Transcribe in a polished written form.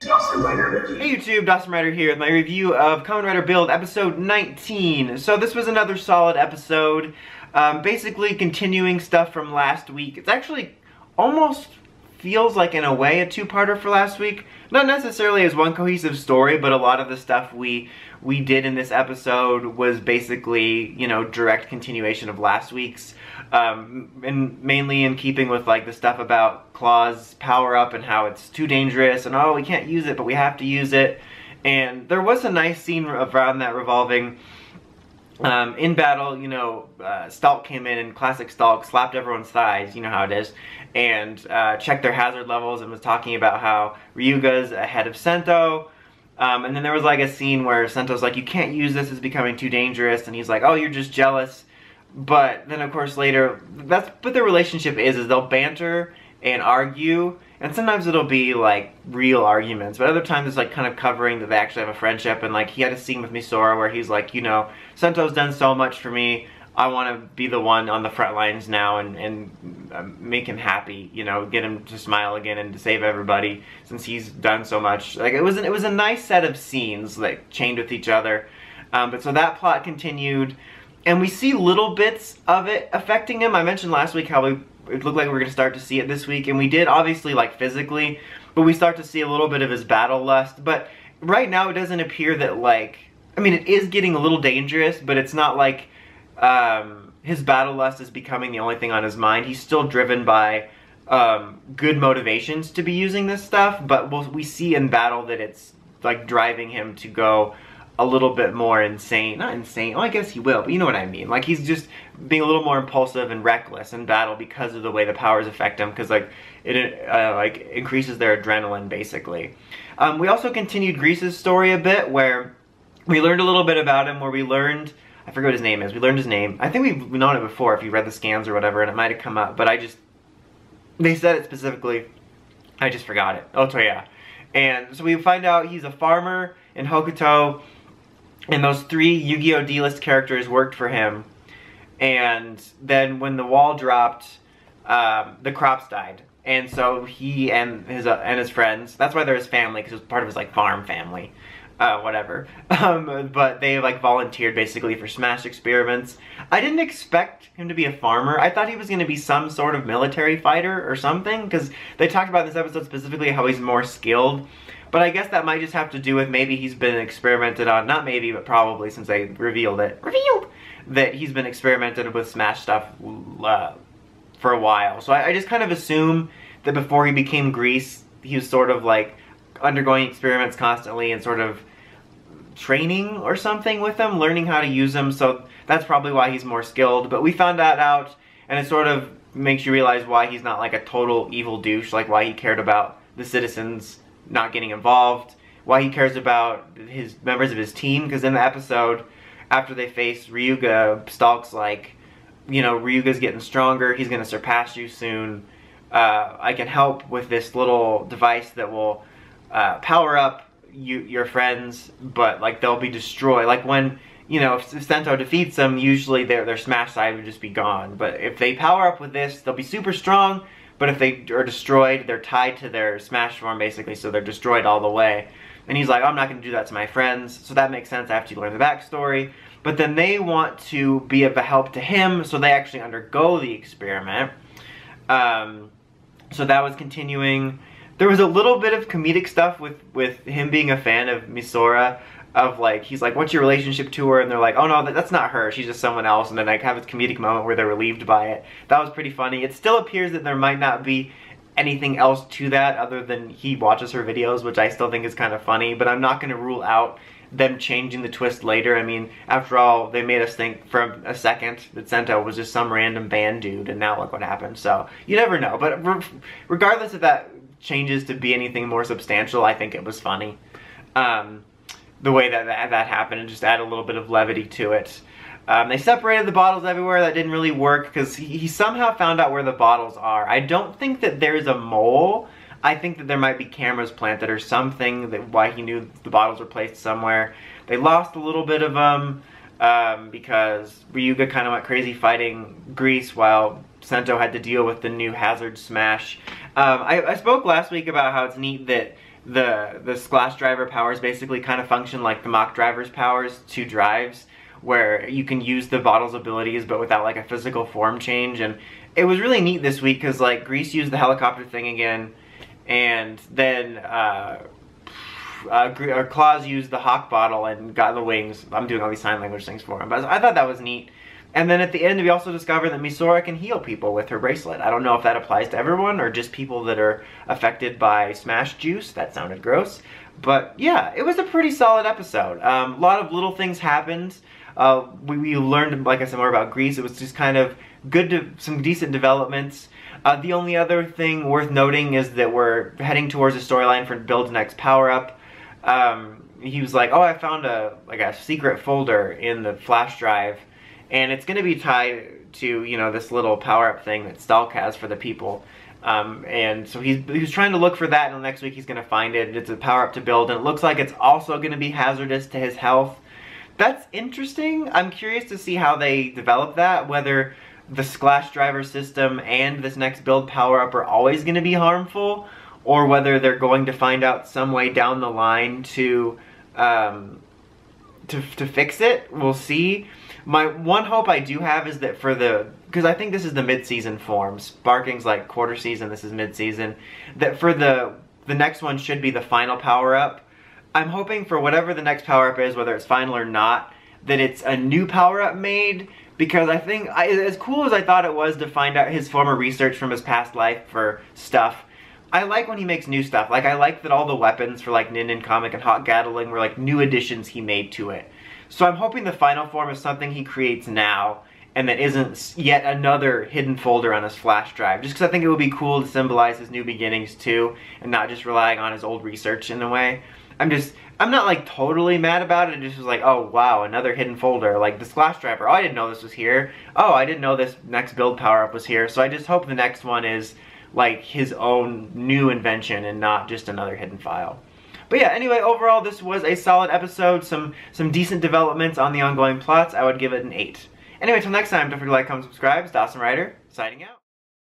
Hey YouTube, Dawson Rider here with my review of Kamen Rider Build episode 19. So this was another solid episode, basically continuing stuff from last week. It's actually almost feels like in a way a two-parter for last week. Not necessarily as one cohesive story, but a lot of the stuff we did in this episode was basically, you know, direct continuation of last week's. And mainly in keeping with like the stuff about Claw's power-up and how it's too dangerous and oh, we can't use it, but we have to use it. And there was a nice scene around that revolving in battle, you know, Stalk came in and classic Stalk slapped everyone's thighs, you know how it is, and checked their hazard levels and was talking about how Ryuga's ahead of Sento. And then there was like a scene where Sento's like, you can't use this, it's becoming too dangerous, and he's like, oh, you're just jealous. But then of course later, that's what their relationship is they'll banter and argue, and sometimes it'll be like real arguments, but other times it's like kind of covering that they actually have a friendship. And like he had a scene with Misora where he's like, you know, Sento's done so much for me, I want to be the one on the front lines now and make him happy, you know, get him to smile again and to save everybody since he's done so much. Like it was a nice set of scenes like chained with each other. But so that plot continued. And we see little bits of it affecting him. I mentioned last week how it looked like we were going to start to see it this week. And we did, obviously, like, physically. But we start to see a little bit of his battle lust. But right now it doesn't appear that, like... I mean, it is getting a little dangerous. But it's not like his battle lust is becoming the only thing on his mind. He's still driven by good motivations to be using this stuff. But we see in battle that it's, like, driving him to go a little bit more insane. Not insane, oh, I guess he will, but you know what I mean. Like, he's just being a little more impulsive and reckless in battle because of the way the powers affect him, because, like, it like, increases their adrenaline, basically. We also continued Grease's story a bit, where we learned a little bit about him, where we learned, I forget what his name is, we learned his name. I think we've known it before if you read the scans or whatever, and it might have come up, but they said it specifically, I just forgot it. Otoya. And so we find out he's a farmer in Hokuto, and those 3 Yu-Gi-Oh! D-list characters worked for him. And then when the wall dropped, the crops died. And so he and his friends, that's why they're his family, because it was part of his like farm family, whatever. But they like volunteered basically for Smash experiments. I didn't expect him to be a farmer. I thought he was going to be some sort of military fighter or something, because they talked about in this episode specifically how he's more skilled. But I guess that might just have to do with maybe he's been experimented on, not maybe, but probably since they revealed that he's been experimented with Smash stuff for a while. So I just kind of assume that before he became Grease, he was sort of like undergoing experiments constantly and sort of training or something with them, learning how to use them. So that's probably why he's more skilled. But we found that out, and it sort of makes you realize why he's not like a total evil douche, like why he cared about the citizens not getting involved, why he cares about his members of his team, because in the episode, after they face Ryuga, Stalk's like, you know, Ryuga's getting stronger, he's gonna surpass you soon, I can help with this little device that will power up your friends, but like they'll be destroyed. Like when, you know, if Sento defeats them, usually their Smash side would just be gone, but if they power up with this, they'll be super strong. But if they are destroyed, they're tied to their Smash form, basically, so they're destroyed all the way. And he's like, I'm not going to do that to my friends, so that makes sense, I have to learn the backstory. But then they want to be of a help to him, so they actually undergo the experiment. So that was continuing. There was a little bit of comedic stuff with him being a fan of Misora, of like, he's like, what's your relationship to her? And they're like, oh no, that's not her, she's just someone else. And then like have a comedic moment where they're relieved by it. That was pretty funny. It still appears that there might not be anything else to that other than he watches her videos, which I still think is kind of funny, but I'm not going to rule out them changing the twist later. I mean, after all, they made us think for a second that Sento was just some random band dude, and now look what happened. So, you never know. But regardless if that changes to be anything more substantial, I think it was funny. The way that happened, and just add a little bit of levity to it. They separated the bottles everywhere. That didn't really work because he somehow found out where the bottles are. I don't think that there's a mole. I think that there might be cameras planted or something, that why he knew the bottles were placed somewhere. They lost a little bit of them because Ryuga kind of went crazy fighting Grease while Sento had to deal with the new Hazard Smash. I spoke last week about how it's neat that the Splash Driver powers basically kind of function like the Mach Driver's powers, 2 drives, where you can use the bottle's abilities but without like a physical form change. And it was really neat this week because like Grease used the helicopter thing again, and then Claus used the Hawk bottle and got the wings. I'm doing all these sign language things for him, but I thought that was neat. And then at the end, we also discovered that Misora can heal people with her bracelet. I don't know if that applies to everyone or just people that are affected by Smash Juice. That sounded gross. But yeah, it was a pretty solid episode. A lot of little things happened. We learned, like I said, more about Grease. It was just kind of good, some decent developments. The only other thing worth noting is that we're heading towards a storyline for Build's next power-up. He was like, oh, I found a secret folder in the flash drive. And it's going to be tied to, you know, this little power-up thing that Stalk has for the people. And so he's trying to look for that, and next week he's going to find it. It's a power-up to Build, and it looks like it's also going to be hazardous to his health. That's interesting. I'm curious to see how they develop that, whether the Splash Driver system and this next Build power-up are always going to be harmful, or whether they're going to find out some way down the line to fix it. We'll see. My one hope I do have is that because I think this is the mid-season form. Sparking's like quarter season, this is mid-season. That for the next one should be the final power-up. I'm hoping for whatever the next power-up is, whether it's final or not, that it's a new power-up made, because I think, as cool as I thought it was to find out his former research from his past life for stuff, I like when he makes new stuff. Like, I like that all the weapons for like Nin Nin Comic and Hot Gatling were like new additions he made to it. So I'm hoping the final form is something he creates now, and that isn't yet another hidden folder on his flash drive. Just because I think it would be cool to symbolize his new beginnings too, and not just relying on his old research in a way. I'm not like totally mad about it. It just was like, oh wow, another hidden folder. Like the Splash Driver, oh I didn't know this was here. Oh, I didn't know this next Build power-up was here. So I just hope the next one is like his own new invention and not just another hidden file. But yeah, anyway, overall this was a solid episode, some decent developments on the ongoing plots. I would give it an 8. Anyway, till next time, don't forget to like, comment, subscribe. It's Dawson Rider, signing out.